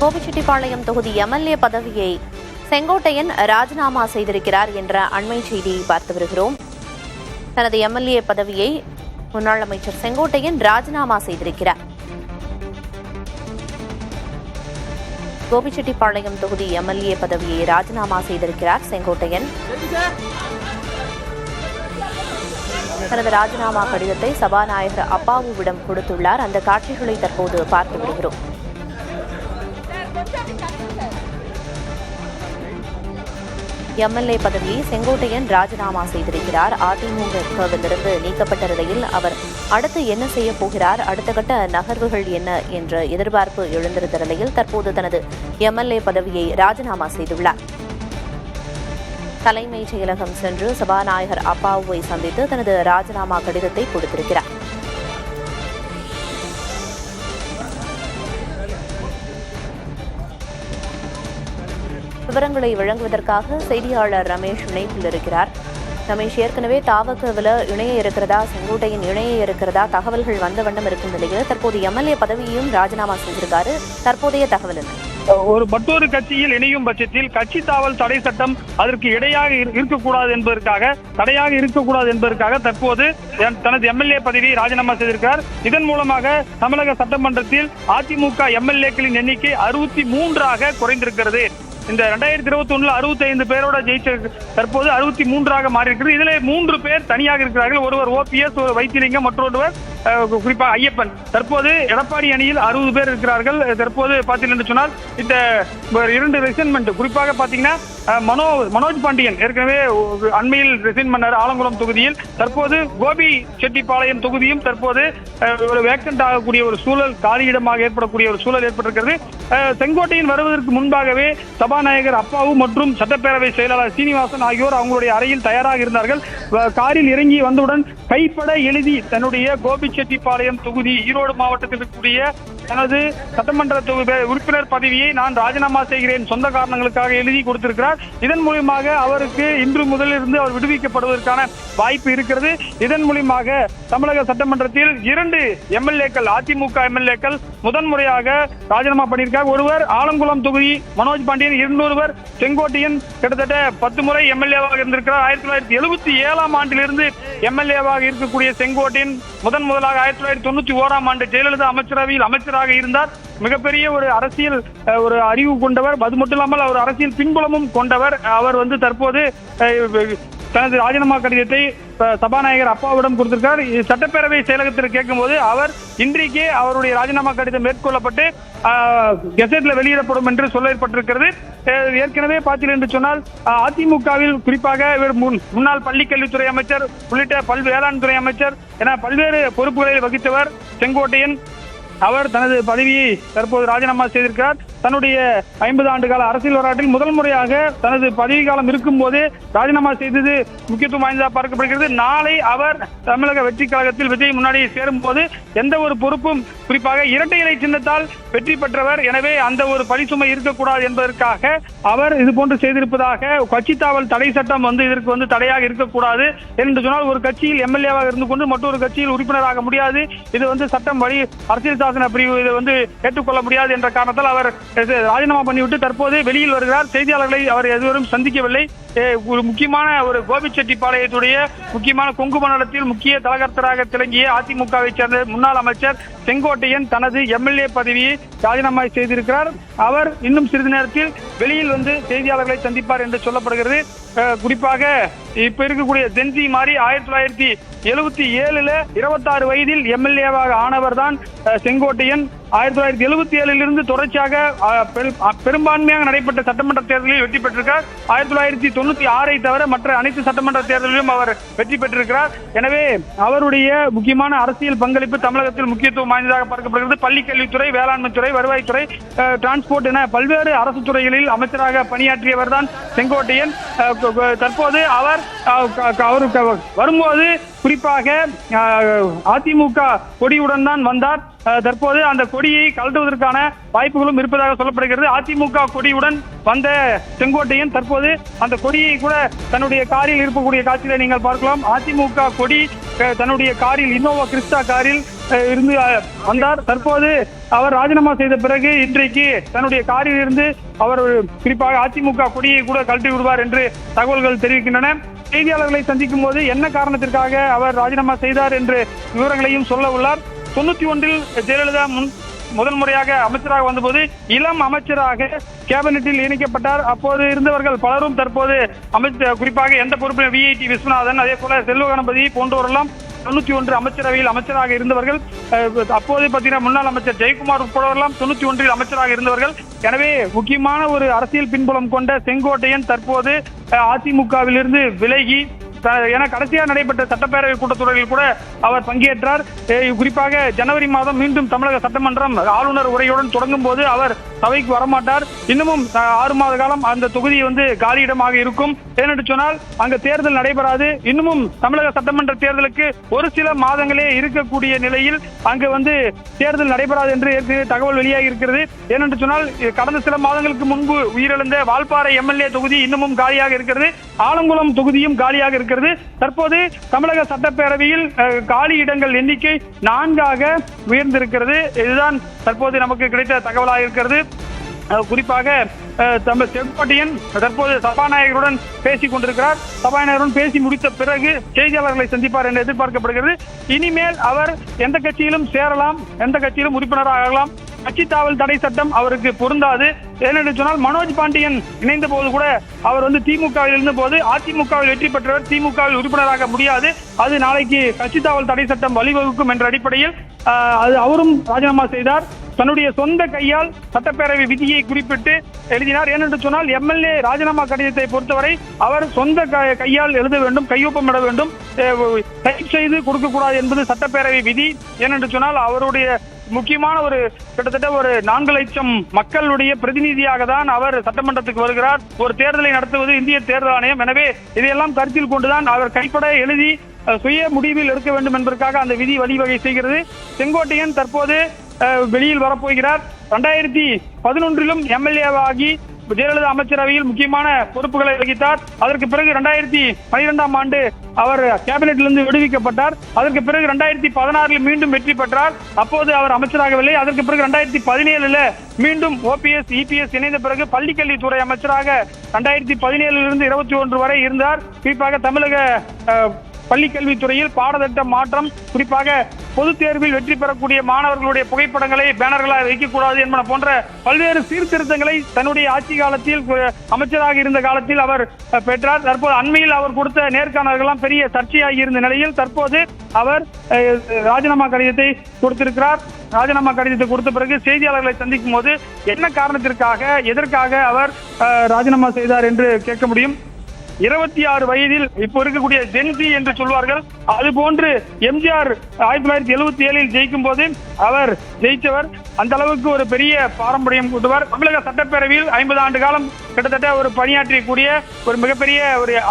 கோபிச்செட்டிப்பாளையம் தொகுதி எம்எல்ஏ பதவியை செங்கோட்டையன் ராஜினாமா செய்திருக்கிறார் என்ற அண்மை செய்தியை பார்த்து வருகிறோம். தனது எம்எல்ஏ பதவியை முன்னாள் அமைச்சர் செங்கோட்டையன் ராஜினாமா செய்திருக்கிறார். கோபிச்செட்டிப்பாளையம் தொகுதி எம்எல்ஏ பதவியை ராஜினாமா செய்திருக்கிறார் செங்கோட்டையன். தனது ராஜினாமா கடிதத்தை சபாநாயகர் அப்பாவுவிடம் கொடுத்துள்ளார். அந்த காட்சிகளை தற்போது பார்த்து வருகிறோம். எம்எல்ஏ பதவியை செங்கோட்டையன் ராஜினாமா செய்திருக்கிறார். அதிமுகவிலிருந்து நீக்கப்பட்ட நிலையில் அவர் அடுத்து என்ன செய்ய போகிறார், அடுத்த கட்ட நகர்வுகள் என்ன என்ற எதிர்பார்ப்பு எழுந்திருந்த நிலையில் தற்போது தனது எம்எல்ஏ பதவியை ராஜினாமா செய்துள்ளார். தலைமைச் செயலகம் சென்று சபாநாயகர் அப்பாவுவை சந்தித்து தனது ராஜினாமா கடிதத்தை கொடுத்திருக்கிறார். விவரங்களை வழங்குவதற்காக செய்தியாளர் ரமேஷ் இணைப்பில் இருக்கிறார். ரமேஷ், ஏற்கனவே தாவகவில் இணைய இருக்கிறதா, செங்கோட்டையின் இணைய இருக்கிறதா தகவல்கள் வந்த வண்ணம் இருக்கும் நிலையில் தற்போது எம்எல்ஏ பதவியையும் ராஜினாமா செய்திருக்காரு. தற்போதைய தகவல் என்ன? மற்றொரு கட்சியில் இணையும் பட்சத்தில் கட்சி தாவல் தடை சட்டம் அதற்கு இருக்கக்கூடாது என்பதற்காக தற்போது தனது எம்எல்ஏ பதவியை ராஜினாமா செய்திருக்கிறார். இதன் மூலமாக தமிழக சட்டமன்றத்தில் அதிமுக எம்எல்ஏக்களின் எண்ணிக்கை 63 குறைந்திருக்கிறது. இந்த 2021 65 பேரோட ஜெயிச்ச தற்போது 63 மாறி இருக்கிறது. இதுல 3 பேர் தனியாக இருக்கிறார்கள். ஒருவர் ஓபிஎஸ், ஒரு வைத்திலிங்கம், மற்றொருவர் குறிப்பாக ஐயப்பன். தற்போது எடப்பாடி அணியில் 60 பேர் இருக்கிறார்கள். தற்போது பார்த்தீங்கன்னு என்று சொன்னால் இந்த 2 ரெசைன்மெண்ட் குறிப்பாக பார்த்தீங்கன்னா மனோஜ் பாண்டியன் ஏற்கனவே அண்மையில் ரெசைன் பண்ணார் ஆலங்குளம் தொகுதியில். தற்போது கோபி செட்டிப்பாளையம் தொகுதியும் தற்போது ஒரு வேக்கன்ட் ஆகக்கூடிய ஒரு சூழல், காலியிடமாக ஏற்படக்கூடிய ஒரு சூழல் ஏற்பட்டிருக்கிறது. செங்கோட்டையின் வருவதற்கு முன்பாகவே சபாநாயகர் அப்பாவு மற்றும் சட்டப்பேரவை செயலாளர் சீனிவாசன் ஆகியோர் அவங்களுடைய அறையில் தயாராக இருந்தார்கள். காரில் இறங்கி வந்தவுடன் கைப்பட எழுதி தன்னுடைய கோபிச்செட்டிப்பாளையம் தொகுதி ஈரோடு மாவட்டத்தில் இருக்கக்கூடிய தனது சட்டமன்ற உறுப்பினர் பதவியை நான் ராஜினாமா செய்கிறேன் சொந்த காரணங்களுக்காக எழுதி கொடுத்திருக்கிறார். இதன் மூலமாக அவருக்கு இன்று முதலிருந்து அவர் விடுவிக்கப்படுவதற்கான வாய்ப்பு இருக்கிறது. இதன் மூலமாக தமிழக சட்டமன்றத்தில் 2 எம்எல்ஏக்கள், அதிமுக எம்எல்ஏக்கள் முதன்முறையாக ராஜினாமா பண்ணியிருக்கார். ஒருவர் ஆலங்குளம் தொகுதி மனோஜ் பாண்டியன், இன்னொருவர் செங்கோட்டையன். கிட்டத்தட்ட 10 முறை எம்எல்ஏவாக இருந்திருக்கிறார். 1977 ஆண்டிலிருந்து எம்எல்ஏவாக இருக்கக்கூடிய செங்கோட்டையன் முதலாக 1991 ஆண்டு ஜெயலலிதா அமைச்சரவையில் அமைச்சராக இருந்தார். மிகப்பெரிய ஒரு அரசியல் ஒரு அறிவு கொண்டவர். அது மட்டும் இல்லாமல் அவர் அரசியல் பின்புலமும் கொண்டவர். அவர் தற்போது தனது ராஜினாமா கடிதத்தை சபாநாயகர் அப்பாவிடம் கொடுத்திருக்கார். சட்டப்பேரவை செயலகத்தில் கேட்கும் போது அவர் இன்றைக்கே அவருடைய ராஜினாமா கடிதம் மேற்கொள்ளப்பட்டு கெசட்ல வெளியிடப்படும் என்று சொல்லப்பட்டிருக்கிறது. ஏற்கனவே பார்த்தீர்கள் என்று சொன்னால் அதிமுகவில் குறிப்பாக இவர் முன்னாள் பள்ளிக்கல்வித்துறை அமைச்சர் உள்ளிட்ட வேளாண் துறை அமைச்சர் என பல்வேறு பொறுப்புகளை வகித்தவர் செங்கோட்டையன். அவர் தனது பதவியை தற்போது ராஜினாமா செய்திருக்கிறார். தன்னுடைய 50 ஆண்டு கால அரசியல் வரலாற்றில் முதல் முறையாக தனது பதவி காலம் இருக்கும் போதே ராஜினாமா செய்தது முக்கியத்துவம் வாய்ந்ததாக பார்க்கப்படுகிறது. நாளை அவர் தமிழக வெற்றி கழகத்தில் விஜய் முன்னாடி சேரும் போது எந்த ஒரு பொறுப்பும், குறிப்பாக இரட்டை இலை சின்னத்தால் வெற்றி பெற்றவர், எனவே அந்த ஒரு பழிசுமை இருக்கக்கூடாது என்பதற்காக அவர் இது போன்று செய்திருப்பதாக கட்சி தாவல் தடை சட்டம் இதற்கு தடையாக இருக்கக்கூடாது என்று சொன்னால் ஒரு கட்சியில் எம்எல்ஏவாக இருந்து கொண்டு மற்றொரு கட்சியில் உறுப்பினராக முடியாது. இது சட்டம் வழி அரசியல் சாசன பிரிவு இதை ஏற்றுக்கொள்ள முடியாது என்ற காரணத்தால் அவர் ராஜினாமா பண்ணிவிட்டு தற்போது வெளியில் வருகிறார். செய்தியாளர்களை அவர் எதுவரும் சந்திக்கவில்லை. ஒரு முக்கியமான ஒரு கோபிச்செட்டிப்பாளையத்துடைய முக்கியமான கொங்கு மண்டலத்தில் முக்கிய தலகர்த்தராக திளங்கிய அதிமுகவை சேர்ந்த முன்னாள் அமைச்சர் செங்கோட்டையன் தனது எம்எல்ஏ பதவியை ராஜினாமா செய்திருக்கிறார். அவர் இன்னும் சிறிது நேரத்தில் வெளியில் செய்தியாளர்களை சந்திப்பார் என்று சொல்லப்படுகிறது. குறிப்பாக இப்ப இருக்கக்கூடிய ஜென்சி மாதிரி 1977 26 வயதில் எம்எல்ஏவாக ஆனவர் தான் செங்கோட்டையன். 1977 தொடர்ச்சியாக பெரும்பான்மையாக நடைபெற்ற சட்டமன்ற தேர்தலில் வெற்றி பெற்றிருக்கிறார். 1996 தவிர மற்ற அனைத்து சட்டமன்ற தேர்தலிலும் அவர் வெற்றி பெற்றிருக்கிறார். எனவே அவருடைய முக்கியமான அரசியல் பங்களிப்பு தமிழகத்தில் முக்கியத்துவம் வாய்ந்ததாக பார்க்கப்படுகிறது. பள்ளிக்கல்வித்துறை, வேளாண்மைத்துறை, வருவாய்த்துறை, டிரான்ஸ்போர்ட் என பல்வேறு அரசு துறைகளில் அமைச்சராக பணியாற்றியவர் தான் செங்கோட்டையன். தற்போது அவர் வரும்போது குறிப்பாக அதிமுக கொடியுடன் தான் வந்தார். தற்போது அந்த கொடியை கழட்டுவதற்கான வாய்ப்புகளும் இருப்பதாக சொல்லப்படுகிறது. அதிமுக கொடியுடன் வந்த செங்கோட்டையன் தற்போது அந்த கொடியை கூட தன்னுடைய காரில் இருக்கக்கூடிய காட்சிகளை நீங்கள் பார்க்கலாம். அதிமுக கொடி தன்னுடைய காரில், இன்னோவா கிறிஸ்டா காரில் இருந்து வந்தார். தற்போது அவர் ராஜினாமா செய்த பிறகு இன்றைக்கு தன்னுடைய காரில் இருந்து அவர் குறிப்பாக அதிமுக கொடியை கூட கழட்டி விடுவார் என்று தகவல்கள் தெரிவிக்கின்றன. செய்தியாளர்களை சந்திக்கும் போது என்ன காரணத்திற்காக அவர் ராஜினாமா செய்தார் என்று விவரங்களையும் சொல்ல உள்ளார். 91 ஜெயலலிதா முதல் முறையாக அமைச்சராக வந்தபோது இளம் அமைச்சராக கேபினெட்டில் இணைக்கப்பட்டார். அப்போது இருந்தவர்கள் பலரும் தற்போது குறிப்பாக எந்த பொறுப்பில் விஐடி விஸ்வநாதன், அதே போல செல்வ கணபதி போன்றவரெல்லாம் 91 அமைச்சரவையில் அமைச்சராக இருந்தவர்கள். அப்போது பார்த்தீங்கன்னா முன்னாள் அமைச்சர் ஜெயக்குமார் உட்படவரெல்லாம் 91 அமைச்சராக இருந்தவர்கள். எனவே முக்கியமான ஒரு அரசியல் பின்புலம் கொண்ட செங்கோட்டையன் தற்போது அதிமுகவிலிருந்து விலகி, என கடைசியாக நடைபெற்ற சட்டப்பேரவை கூட்டத்தொடரில் கூட அவர் பங்கேற்றார். குறிப்பாக ஜனவரி மாதம் மீண்டும் தமிழக சட்டமன்றம் ஆளுநர் உரையுடன் தொடங்கும் போது அவர் சபைக்கு வரமாட்டார். இன்னமும் 6 மாத காலம் அந்த தொகுதி காலியிடமாக இருக்கும். ஏனென்று சொன்னால் அங்கு தேர்தல் நடைபெறாது. இன்னமும் தமிழக சட்டமன்ற தேர்தலுக்கு ஒரு சில மாதங்களே இருக்கக்கூடிய நிலையில் அங்கு தேர்தல் நடைபெறாது என்று ஏற்கனவே தகவல் வெளியாகி இருக்கிறது. ஏனென்று சொன்னால் கடந்த சில மாதங்களுக்கு முன்பு உயிரிழந்த வால்பாறை எம்எல்ஏ தொகுதி இன்னமும் காலியாக இருக்கிறது. ஆலங்குளம் தொகுதியும் காலியாக இருக்கிறது. தற்போது தமிழக சட்டப்பேரவையில் காலி இடங்கள் எண்ணிக்கை 4ஆக உயர்ந்திருக்கிறது. இதுதான் தற்போது நமக்கு கிடைத்த தகவலாக இருக்கிறது. குறிப்பாக செங்கோட்டையன் தற்போது சபாநாயகருடன் பேசிக் கொண்டிருக்கிறார். சபாநாயகருடன் பேசி முடித்த பிறகு செய்தியாளர்களை சந்திப்பார் என்று எதிர்பார்க்கப்படுகிறது. இனிமேல் அவர் எந்த கட்சியிலும் சேரலாம், எந்த கட்சியிலும் உறுப்பினராக ஆகலாம். கட்சி தாவல் தடை சட்டம் அவருக்கு பொருந்தாது. ஏனென்று சொன்னால் மனோஜ் பாண்டியன் இணைந்த போது கூட அவர் திமுகவில் இருந்த போது அதிமுகவில் வெற்றி பெற்றவர் திமுகவில் உறுப்பினராக முடியாது, அது நாளைக்கு கட்சி தாவல் தடை சட்டம் வழிவகுக்கும் என்ற அடிப்படையில் அவரும் ராஜினாமா செய்தார். தன்னுடைய சொந்த கையால் சட்டப்பேரவை விதியை குறிப்பிட்டு எழுதினார். ஏனென்று சொன்னால் எம்எல்ஏ ராஜினாமா கடிதத்தை பொறுத்தவரை அவர் சொந்த கையால் எழுத வேண்டும், கையொப்பமிட வேண்டும், டைப் செய்து கொடுக்கக்கூடாது என்பது சட்டப்பேரவை விதி. ஏனென்று சொன்னால் அவருடைய முக்கியமான கிட்டத்தட்ட 4 லட்சம் மக்களுடைய பிரதிநிதியாக தான் அவர் சட்டமன்றத்துக்கு வருகிறார். ஒரு தேர்தலை நடத்துவது இந்திய தேர்தல் ஆணையம். எனவே இதையெல்லாம் கருத்தில் கொண்டுதான் அவர் கைப்பட எழுதி சுய முடிவில் எடுக்க வேண்டும் என்பதற்காக அந்த விதி வழிவகை செய்கிறது. செங்கோட்டையன் தற்போது வெளியில் வரப்போகிறார். 2011 எம்எல்ஏவாகி ஜெயலலிதா அமைச்சரவையில் முக்கியமான பொறுப்புகளை வகித்தார். அதற்கு பிறகு 2012ஆம் ஆண்டு அவர் கேபினெட்டிலிருந்து விடுவிக்கப்பட்டார். அதற்கு பிறகு 2016 மீண்டும் வெற்றி பெற்றார். அப்போது அவர் அமைச்சராகவில்லை. அதற்கு பிறகு 2017 மீண்டும் ஓபிஎஸ் இபிஎஸ் இணைந்த பிறகு பள்ளிக்கல்வித்துறை அமைச்சராக 2017 21 வரை இருந்தார். குறிப்பாக தமிழக பள்ளிக்கல்வித்துறையில் பாடத்திட்ட மாற்றம், குறிப்பாக பொதுத் தேர்வில் வெற்றி பெறக்கூடிய மாணவர்களுடைய புகைப்படங்களை பேனர்களாக வைக்கக்கூடாது என்பன போன்ற பல்வேறு சீர்திருத்தங்களை தன்னுடைய ஆட்சி காலத்தில் அமைச்சராக இருந்த காலத்தில் அவர் பெற்றார். தற்போது அண்மையில் அவர் கொடுத்த நேர்காணல்கள் பெரிய சர்ச்சையாகி இருந்த நிலையில் தற்போது அவர் ராஜினாமா கடிதத்தை கொடுத்திருக்கிறார். ராஜினாமா கடிதத்தை கொடுத்த பிறகு செய்தியாளர்களை சந்திக்கும் போது என்ன காரணத்திற்காக, எதற்காக அவர் ராஜினாமா செய்தார் என்று கேட்க முடியும். 26 வயதில் இப்போ இருக்கக்கூடிய ஜென்சி என்று சொல்வார்கள், அது போன்று எம்ஜிஆர் 1977 ஜெயிக்கும் போது அவர் ஜெயித்தவர். அந்த அளவுக்கு ஒரு பெரிய பாரம்பரியம் கொண்டவர். தமிழக சட்டப்பேரவையில் 50 ஆண்டு காலம் கிட்டத்தட்ட பணியாற்றக்கூடிய மிகப்பெரிய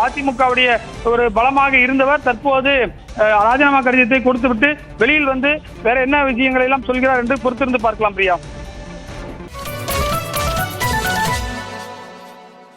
அதிமுகவுடைய பலமாக இருந்தவர். தற்போது ராஜினாமா கடிதத்தை கொடுத்துவிட்டு வெளியில் வேற என்ன விஷயங்களை எல்லாம் சொல்கிறார் என்று பொறுத்திருந்து பார்க்கலாம். பிரியா.